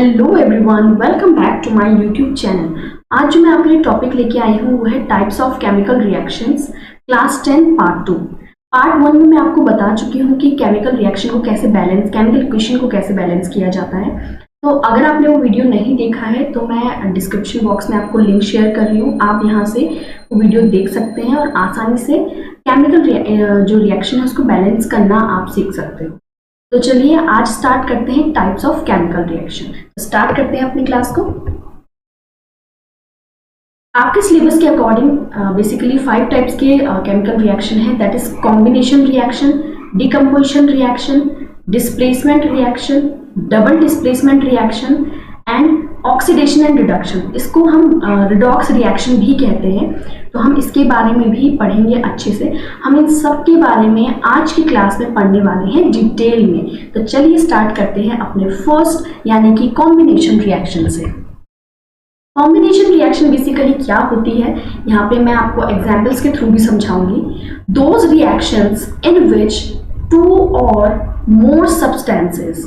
Hello everyone, welcome back to my YouTube channel. आज जो मैं आपके लिए टॉपिक लेके आई हूँ वो है types of chemical reactions, class 10 part 2। Part 1 में मैं आपको बता चुकी हूँ कि केमिकल रिएक्शन को कैसे बैलेंस, केमिकल इक्वेशन को कैसे बैलेंस किया जाता है। तो अगर आपने वो वीडियो नहीं देखा है तो मैं डिस्क्रिप्शन बॉक्स में आपको लिंक शेयर कर रही हूँ, आप यहाँ से वो वीडियो देख सकते हैं और आसानी से केमिकल जो रिएक्शन है उसको बैलेंस करना आप सीख सकते हो। तो चलिए आज स्टार्ट करते हैं types of chemical reaction. Start करते हैं अपनी क्लास को। आपके सिलेबस के अकॉर्डिंग बेसिकली 5 टाइप्स के केमिकल रिएक्शन है, that is combination reaction, decomposition reaction, displacement reaction, double displacement reaction and oxidation and reduction. इसको हम रिडॉक्स रिएक्शन भी कहते हैं। तो हम इसके बारे में भी पढ़ेंगे अच्छे से। हम इन सब के बारे में आज की क्लास में पढ़ने वाले हैं डिटेल में। तो चलिए स्टार्ट करते हैं अपने फर्स्ट यानी कि कॉम्बिनेशन रिएक्शन से। कॉम्बिनेशन रिएक्शन बेसिकली क्या होती है, यहाँ पे मैं आपको एग्जाम्पल्स के थ्रू भी समझाऊंगी। Those reactions in which 2 or more substances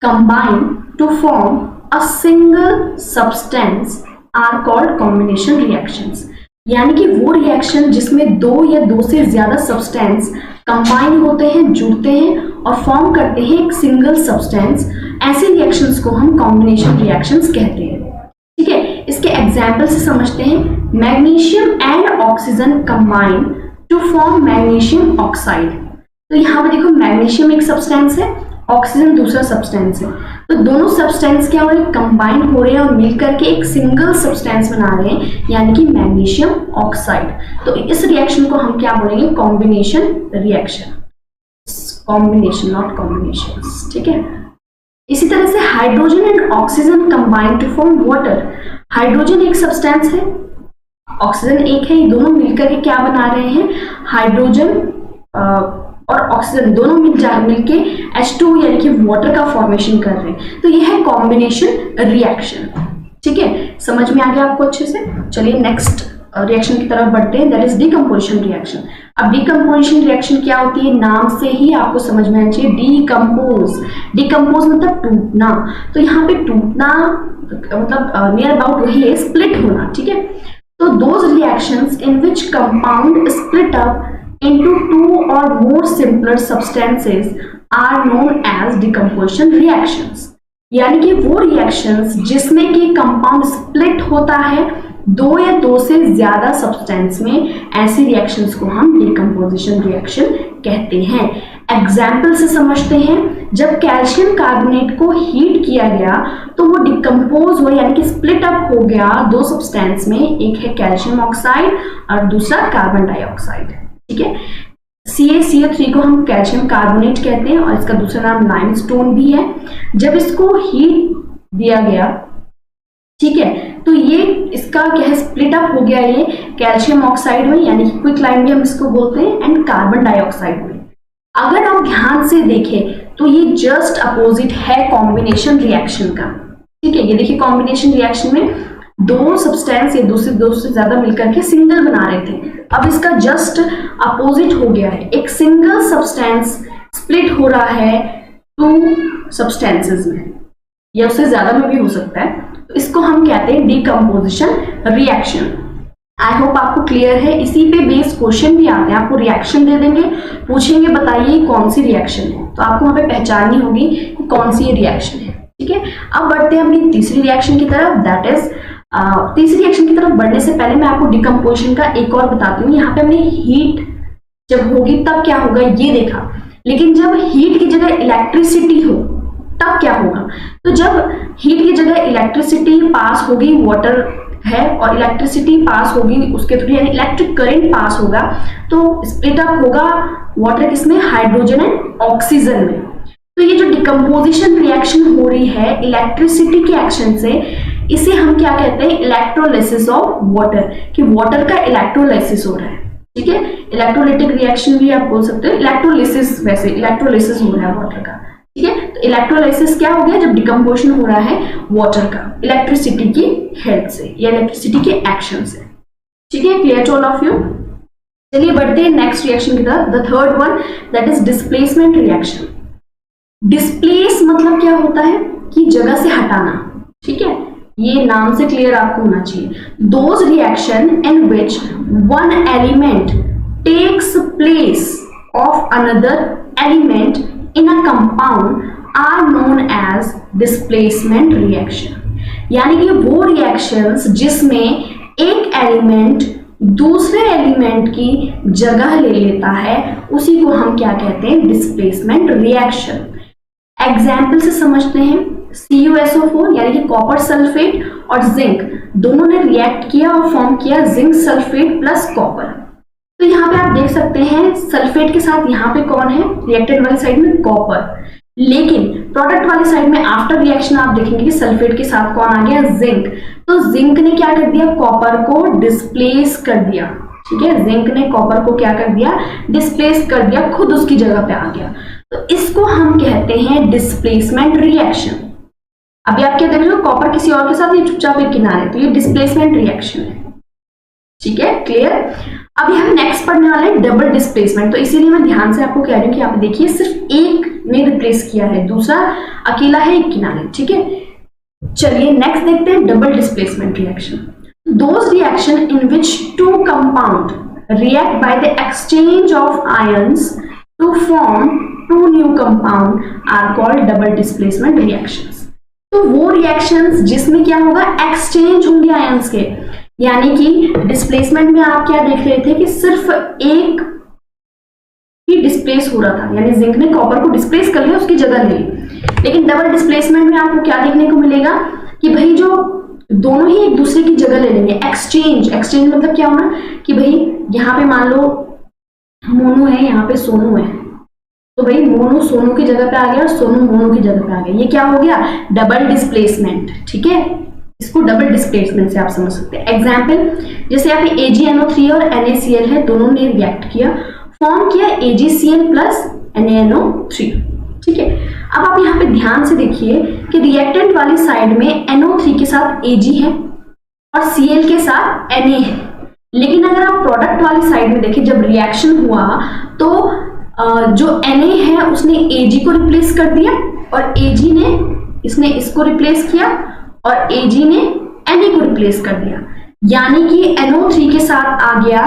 combine to form a single substance are called combination reactions। यानी कि वो रिएक्शन जिसमें 2 या 2 से ज्यादा सब्सटेंस कंबाइन होते हैं, जुड़ते हैं और फॉर्म करते हैं एक सिंगल सब्सटेंस, ऐसे रिएक्शंस को हम कॉम्बिनेशन रिएक्शंस कहते हैं। ठीक है, इसके एग्जाम्पल से समझते हैं। Magnesium and oxygen combine to form magnesium oxide. तो यहाँ पे देखो, मैग्नीशियम एक सब्सटेंस है, ऑक्सीजन दूसरा सब्सटेंस है। तो दोनों सब्सटेंस क्या हो रहे हैं, कंबाइन हो रहे हैं और मिलकर के एक सिंगल सब्सटेंस बना रहे हैं, यानी कि मैग्नीशियम ऑक्साइड। तो इस रिएक्शन को हम क्या बोलेंगे, combination reaction. Combination not combinations, ठीक है। इसी तरह से hydrogen and oxygen combine to form water. Hydrogen एक सब्सटेंस है, ऑक्सीजन एक है, ये दोनों मिलकर के क्या बना रहे हैं, हाइड्रोजन और ऑक्सीजन दोनों मिलके H2 यानी कि वाटर का फॉर्मेशन कर रहे हैं। तो यह है कॉम्बिनेशन रिएक्शन। ठीक है, समझ में आ गया आपको अच्छे से। चलिए नेक्स्ट रिएक्शन की तरफ बढ़ते हैं, दैट इज डिकम्पोजिशन रिएक्शन। अब डिकम्पोजिशन रिएक्शन क्या होती है, नाम से ही आपको समझ में आना चाहिए। डिकम्पोज, डिकम्पोज मतलब टूटना। तो यहाँ पे टूटना मतलब नियर अबाउट वही है, स्प्लिट होना। ठीक है, तो those reactions in which compound split up into 2 or more simpler substances are known as decomposition reactions। यानी कि वो रिएक्शंस जिसमें कि कंपाउंड स्प्लिट होता है 2 या 2 से ज्यादा सब्सटेंस में, ऐसी रिएक्शंस को हम डिकम्पोजिशन रिएक्शन कहते हैं। एग्जाम्पल से समझते हैं। जब कैल्शियम कार्बोनेट को हीट किया गया तो वो डिकम्पोज हुआ, यानी कि स्प्लिट अप हो गया 2 सब्सटेंस में, एक है कैल्शियम ऑक्साइड और दूसरा कार्बन डाइऑक्साइड। ठीक है, CaCO3 को हम कैल्शियम कार्बोनेट कहते हैं और इसका दूसरा नाम लाइमस्टोन भी है। जब इसको हीट दिया गया, ठीक है, तो ये इसका क्या है, स्प्लिट अप हो गया ये कैल्शियम ऑक्साइड में, यानी कि क्विक लाइन भी हम इसको बोलते हैं, एंड कार्बन डाइऑक्साइड में। अगर आप ध्यान से देखें तो ये जस्ट अपोजिट है कॉम्बिनेशन रिएक्शन का। ठीक है, ये देखिए कॉम्बिनेशन रिएक्शन में 2 सब्सटेंस या 2 से ज्यादा मिलकर के सिंगल बना रहे थे। अब इसका जस्ट अपोजिट हो गया है, एक सिंगल सब्सटेंस स्प्लिट हो रहा है 2 सब्सटेंसेस में, या उससे ज्यादा में भी हो सकता है। तो इसको हम कहते हैं डिकम्पोजिशन रिएक्शन। आई होप आपको क्लियर है। इसी पे बेस्ड क्वेश्चन भी आते हैं, आपको रिएक्शन दे देंगे, पूछेंगे बताइए कौन सी रिएक्शन है, तो आपको वहां पे पहचाननी होगी कि कौन सी रिएक्शन है। ठीक है, अब बढ़ते हैं अपनी तीसरी रिएक्शन की तरफ, दैट इज तीसरी रिएक्शन की तरफ बढ़ने से पहले मैं आपको डिकम्पोजिशन का एक और बताती हूँ। यहाँ पे हमने हीट जब होगी तब क्या होगा ये देखा, लेकिन जब हीट की जगह इलेक्ट्रिसिटी हो तब क्या होगा। तो जब हीट की जगह इलेक्ट्रिसिटी पास होगी, वाटर है और इलेक्ट्रिसिटी पास होगी उसके थ्रू, यानी इलेक्ट्रिक करंट पास होगा, तो स्प्लिट अप होगा वाटर किसमें, हाइड्रोजन एंड ऑक्सीजन में। तो ये जो डिकम्पोजिशन रिएक्शन हो रही है इलेक्ट्रिसिटी के एक्शन से, इसे हम क्या कहते हैं, इलेक्ट्रोलिसिस ऑफ वाटर, कि वाटर का इलेक्ट्रोलाइसिस हो रहा है। ठीक है, इलेक्ट्रोलाइटिक रिएक्शन भी आप बोल सकते हो, इलेक्ट्रोलिसिस, वैसे इलेक्ट्रोलिसिस हो रहा है वाटर का। ठीक है, तो इलेक्ट्रोलाइसिस क्या हो गया, जब डिकम्पोजिशन हो रहा है वाटर का इलेक्ट्रिसिटी की हेल्प से या इलेक्ट्रिसिटी के एक्शन से। ठीक है, clear to all of you. चलिए बढ़ते हैं नेक्स्ट रिएक्शन की तरफ, the third one, that is displacement reaction. Displace मतलब क्या होता है, की जगह से हटाना, ठीक है, ये नाम से क्लियर आपको होना चाहिए। Those reaction in which one element takes place of another element in a compound are known as displacement reaction. यानी कि वो रिएक्शंस जिसमें एक एलिमेंट दूसरे एलिमेंट की जगह ले लेता है उसी को हम क्या कहते हैं, डिस्प्लेसमेंट रिएक्शन। एग्जाम्पल से समझते हैं, CuSO4 यानी कि कॉपर सल्फेट और जिंक दोनों ने रिएक्ट किया और फॉर्म किया जिंक सल्फेट प्लस कॉपर। तो यहाँ पे आप देख सकते हैं सल्फेट के साथ यहाँ पे कौन है, रिएक्टेंट वाली साइड में कॉपर, लेकिन प्रोडक्ट वाली साइड में आफ्टर रिएक्शन आप देखेंगे कि सल्फेट के साथ कौन आ गया, जिंक। तो जिंक ने क्या कर दिया, कॉपर को डिस्प्लेस कर दिया, ठीक है, जिंक ने कॉपर को क्या कर दिया, डिस्प्लेस कर दिया, खुद उसकी जगह पे आ गया। तो इसको हम कहते हैं डिस्प्लेसमेंट रिएक्शन। अभी आप क्या देख रहे हो, कॉपर किसी और के साथ ये चुपचाप एक किनारे, तो ये डिस्प्लेसमेंट रिएक्शन है, ठीक है, क्लियर। अभी हम नेक्स्ट पढ़ने वाले हैं डबल डिस्प्लेसमेंट। तो इसीलिए मैं ध्यान से आपको कह रही हूँ कि आप देखिए सिर्फ एक ने रिप्लेस किया है, दूसरा अकेला है एक किनारे, ठीक है। चलिए नेक्स्ट देखते हैं double displacement reaction. Those reaction in which two compound react by the exchange of ions to form two new compound are called double displacement reactions. तो वो रिएक्शंस जिसमें क्या होगा, एक्सचेंज होंगे आयंस के, यानी कि डिस्प्लेसमेंट में आप क्या देख रहे थे कि सिर्फ एक ही डिस्प्लेस हो रहा था, यानी जिंक ने कॉपर को डिस्प्लेस कर लिया, उसकी जगह ले ली। लेकिन डबल डिस्प्लेसमेंट में आपको क्या देखने को मिलेगा कि भाई जो दोनों ही एक दूसरे की जगह ले लेंगे। एक्सचेंज, एक्सचेंज मतलब क्या होना कि भाई यहाँ पे मान लो मोनू है, यहाँ पे सोनू है, तो भाई मोनू सोनू की जगह पे आ गया और सोनू मोनू की जगह पे आ गया, ये क्या हो गया, डबल डिस्प्लेसमेंट, ठीक है। इसको डबल डिस्प्लेसमेंट से आप समझ सकते हैं। एग्जाम्पल, जैसे यहाँ पे AgNO3 और NaCl है, दोनों ने रिएक्ट किया, फॉर्म किया AgCl प्लस NaNO3, ठीक है। अब आप यहाँ पे ध्यान से देखिए कि रिएक्टेंट वाली साइड में NO3 के साथ Ag है और Cl के साथ Na है, लेकिन अगर आप प्रोडक्ट वाली साइड में देखें, जब रिएक्शन हुआ तो जो Na है उसने Ag को रिप्लेस कर दिया और Ag ने इसने इसको रिप्लेस किया और Ag ने Na को रिप्लेस कर दिया, यानी कि NO3 के साथ आ गया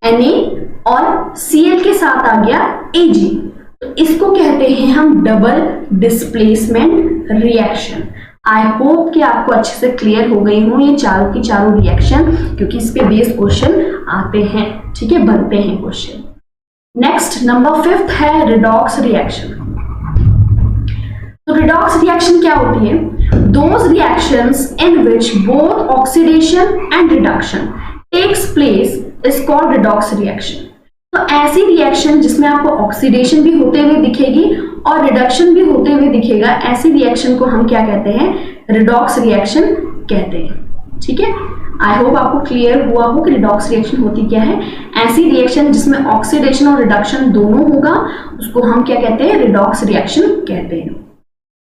Na और Cl के साथ आ गया Ag। तो इसको कहते हैं हम double displacement reaction. I hope कि आपको अच्छे से क्लियर हो गई हो ये चारों की चारों रिएक्शन, क्योंकि इस पे बेस क्वेश्चन आते हैं, ठीक है, बनते हैं क्वेश्चन। नेक्स्ट नंबर 5 है रिडॉक्स रिएक्शन। तो रिडॉक्स रिएक्शन क्या होती है, those reactions in which both oxidation and reduction takes place is called redox reaction. तो ऐसी रिएक्शन जिसमें आपको ऑक्सीडेशन भी होते हुए दिखेगी और रिडक्शन भी होते हुए दिखेगा, ऐसी रिएक्शन को हम क्या कहते हैं, रिडॉक्स रिएक्शन कहते हैं, ठीक है। आई होप आपको क्लियर हुआ हो कि रिडॉक्स रिएक्शन होती क्या है। ऐसी रिएक्शन जिसमें ऑक्सीडेशन और रिडक्शन दोनों होगा उसको हम क्या कहते हैं, रिडॉक्स रिएक्शन कहते हैं।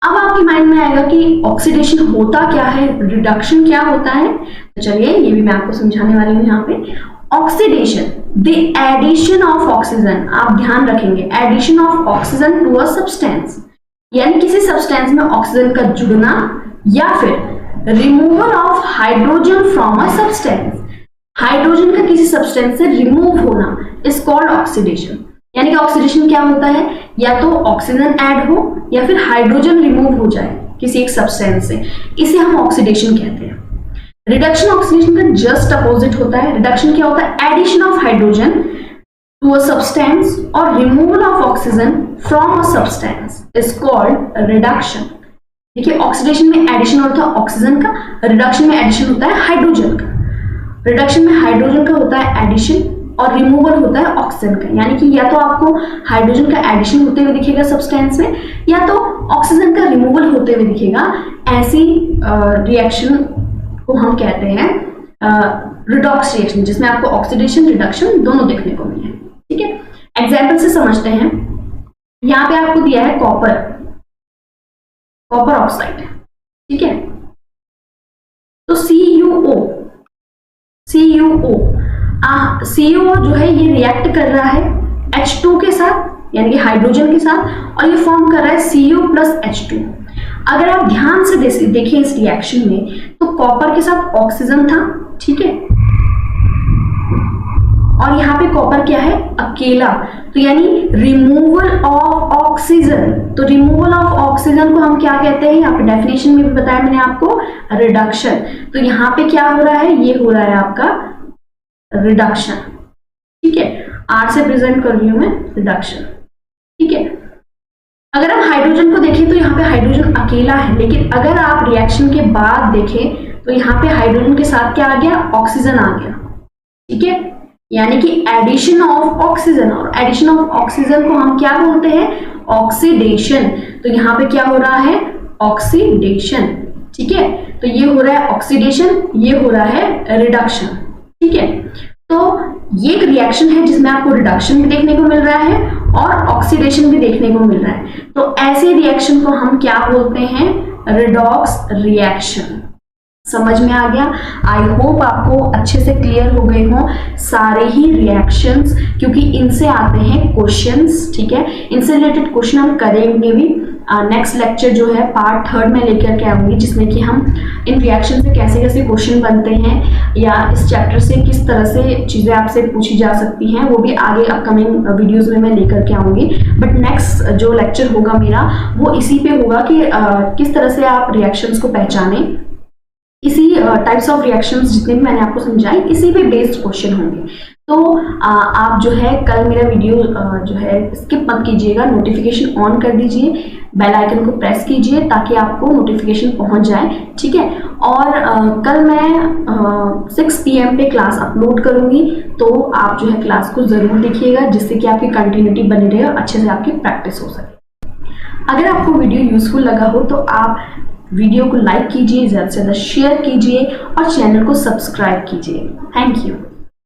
अब आपके माइंड में आएगा कि ऑक्सीडेशन होता क्या है, रिडक्शन क्या होता है, तो चलिए ये भी मैं आपको समझाने वाली हूँ। यहाँ पे oxidation, the addition of oxygen, आप ध्यान रखेंगे, addition of oxygen to a substance, यानी किसी सब्सटेंस में ऑक्सीजन का जुड़ना या फिर removal of hydrogen from a substance, hydrogen का किसी सब्सटेंस से रिमूव होना इज कॉल्ड ऑक्सीडेशन। यानी कि ऑक्सीडेशन क्या होता है, या तो ऑक्सीजन ऐड हो या फिर हाइड्रोजन रिमूव हो जाए किसी एक सब्सटेंस से, इसे हम ऑक्सीडेशन कहते हैं। रिडक्शन ऑक्सीडेशन का जस्ट अपोजिट होता है। रिडक्शन क्या होता है, addition of hydrogen to a substance और removal of oxygen from a substance is called reduction. देखिए ऑक्सीडेशन में एडिशन होता है ऑक्सीजन का, रिडक्शन में एडिशन होता है हाइड्रोजन का। रिडक्शन में हाइड्रोजन का होता है एडिशन और रिमूवल होता है ऑक्सीजन का, यानी कि या तो आपको हाइड्रोजन का एडिशन होते हुए दिखेगा सब्सटेंस में या तो ऑक्सीजन का रिमूवल होते हुए दिखेगा। ऐसी रिएक्शन को हम कहते हैं रिडॉक्स रिएक्शन, जिसमें आपको ऑक्सीडेशन रिडक्शन दोनों देखने को मिले, ठीक है। एग्जाम्पल से समझते हैं। यहाँ पे आपको दिया है कॉपर ऑक्साइड, ठीक है। तो CuO जो है ये रिएक्ट कर रहा है H2 के साथ, यानी कि हाइड्रोजन के साथ, और ये फॉर्म कर रहा है Cu प्लस H2। अगर आप ध्यान से देखें इस रिएक्शन में तो कॉपर के साथ ऑक्सीजन था, ठीक है, और यहाँ पे कॉपर क्या है, अकेला, तो यानी रिमूवल ऑफ ऑक्सीजन। तो रिमूवल ऑफ ऑक्सीजन को हम क्या कहते हैं, यहाँ पे डेफिनेशन में भी बताया मैंने आपको, रिडक्शन। तो यहाँ पे क्या हो रहा है, ये हो रहा है आपका रिडक्शन, ठीक है, आर से प्रेजेंट कर रही हूं मैं, रिडक्शन, ठीक है। अगर हम हाइड्रोजन को देखें तो यहाँ पे हाइड्रोजन अकेला है, लेकिन अगर आप रिएक्शन के बाद देखें तो यहाँ पे हाइड्रोजन के साथ क्या आ गया, ऑक्सीजन आ गया, ठीक है, यानी कि एडिशन ऑफ ऑक्सीजन। और एडिशन ऑफ ऑक्सीजन को हम क्या बोलते हैं, ऑक्सीडेशन। तो यहाँ पे क्या हो रहा है, ऑक्सीडेशन, ठीक है। तो ये हो रहा है ऑक्सीडेशन, ये हो रहा है रिडक्शन, ठीक है। तो ये एक रिएक्शन है जिसमें आपको रिडक्शन भी देखने को मिल रहा है और ऑक्सीडेशन भी देखने को मिल रहा है। तो ऐसे रिएक्शन को हम क्या बोलते हैं, रिडॉक्स रिएक्शन। समझ में आ गया? आई होप आपको अच्छे से क्लियर हो गए हों सारे ही रिएक्शंस, क्योंकि इनसे आते हैं क्वेश्चंस, ठीक है। इनसे रिलेटेड क्वेश्चन हम करेंगे भी। नेक्स्ट लेक्चर जो है पार्ट 3 में लेकर के आऊंगी, जिसमें कि हम इन रिएक्शन से कैसे कैसे क्वेश्चन बनते हैं या इस चैप्टर से किस तरह से चीज़ें आपसे पूछी जा सकती हैं, वो भी आगे अपकमिंग वीडियोस में मैं लेकर के आऊंगी। बट नेक्स्ट जो लेक्चर होगा मेरा वो इसी पे होगा कि किस तरह से आप रिएक्शंस को पहचानें। इसी टाइप्स ऑफ रिएक्शंस जितने भी मैंने आपको समझाए इसी पे बेस्ड क्वेश्चन होंगे। तो आप जो है कल मेरा वीडियो जो है स्किप मत कीजिएगा, नोटिफिकेशन ऑन कर दीजिए, बेल आइकन को प्रेस कीजिए ताकि आपको नोटिफिकेशन पहुंच जाए, ठीक है। और कल मैं 6 PM पे क्लास अपलोड करूंगी, तो आप जो है क्लास को ज़रूर देखिएगा, जिससे कि आपकी कंटिन्यूटी बनी रहे और अच्छे से आपकी प्रैक्टिस हो सके। अगर आपको वीडियो यूजफुल लगा हो तो आप वीडियो को लाइक कीजिए, ज़्यादा से ज़्यादा शेयर कीजिए और चैनल को सब्सक्राइब कीजिए। Thank you.